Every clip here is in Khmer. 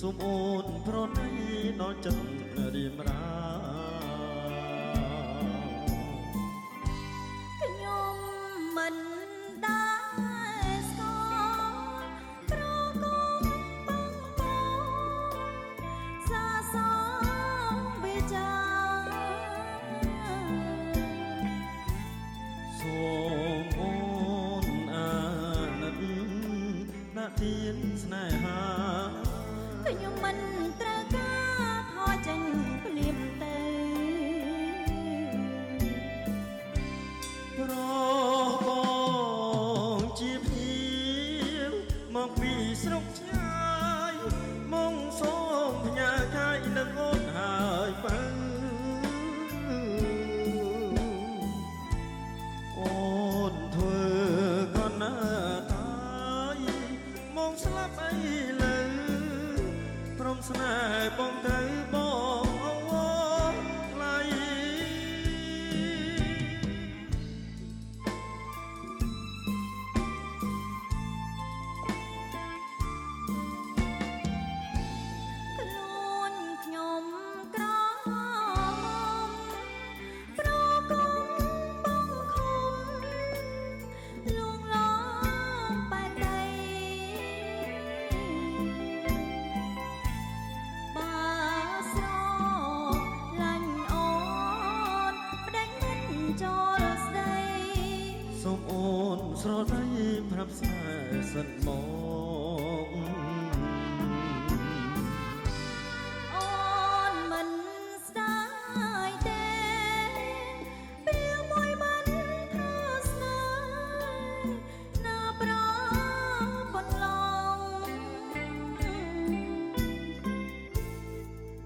សូមអូនប្រណីដល់ចិត្តរៀមរាខ្ញុំមិនដែរស្គាល់ប្រគំបងសាសងវិចាសូមអូនអាណិតណាទៀនស្នេហាខ្ញុំមិនត្រូវការថយចេញភ្លាមទៅប្របងជាភៀវមកពីស្រុកឆ្ងាយមកសូមផ្ញើកាយនឹងអូនហើយបើអូនធ្វើក៏ណាតាយមកស្លាប់អីលើព្រមស្នេហ៍បងត្រូវបងអងថ្លៃខ្លួនខ្ញុំក្រហមប្រគំបងខំលួងឡងបែបដីបើស្រឡាញ់អូនប្តេជ្ញាមិនចូលស្ដីសូមអូនស្រដីប្រាប់ស្នេហ៍សិនមកអូនមិនស្ដាយទេពេលមួយមិនធ្វើស្នេហ៍ណាប្របន្លង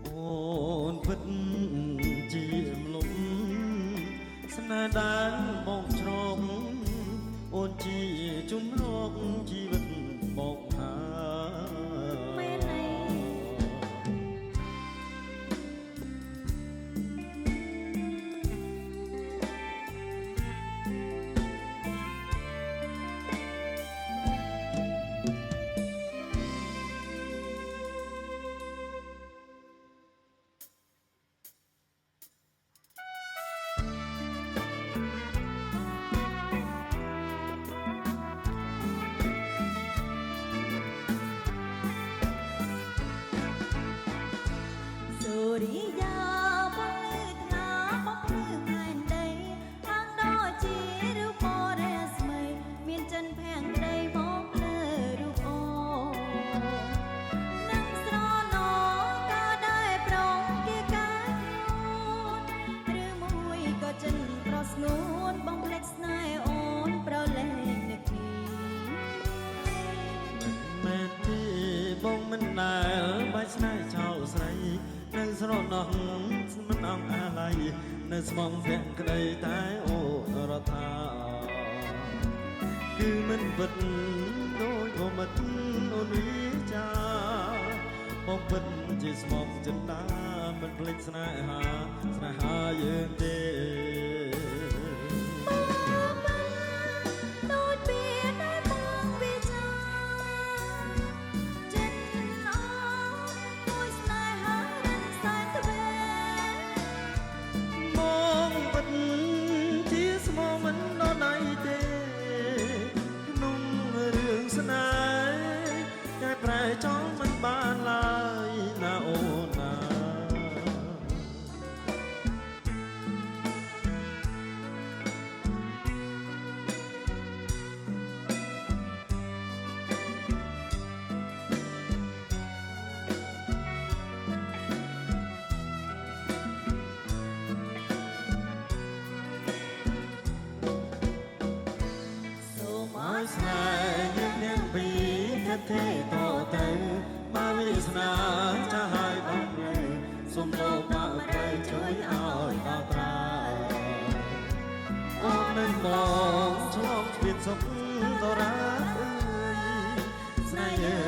អូនពិតជាមលំស្នេហ៍ដែលបងជ្រងអូនជាជំរកជីវិតមកថាមែនទេសូរិយាបងលឺថ្នាបងលឺផែនដីខាងដូចជារូបបរិស្មីមានចិនភាំងក្ដីមកលើរូបអូននឹងស្រណោក៏ដែរប្រងគេកាខ្លួនឬមួយក៏ចិនប្រស្ងួនបងភ្លេចស្នេហ៍អូនប្រលែងនឹកនេះមែនទេបងមិនដែលបាច់ស្នេហ៍ចោលស្រីនៅស្រណោះមិនអងអាឡ័យនៅស្មងភាំងក្ដីតែអូនរដ្ឋាគឺមិនពិតដូចបំមិតអូនវិចាបងពិតជាស្មងចិន្តាមិនភ្លេចស្នេហាយើងទេដូចពីដែលបងវិចាចិត្តអស់មួយស្នេហារិនសែនទ្វេមកពិតជាស្មងមិនដល់ដៃទេក្នុងរឿងស្នេហ៍តែប្រែចង់មិនបានឡើយណាអូនណាឲ្យស្នេហ៍យើងនាងពីគិតទេតទៅបើវាសនាចាស់ហើយបងសូមលោកមកប្រែជួយឲ្យដល់ប្រាអូននឹងមកឆ្លងស្ពានសុខតរាអើយស្នេហ៍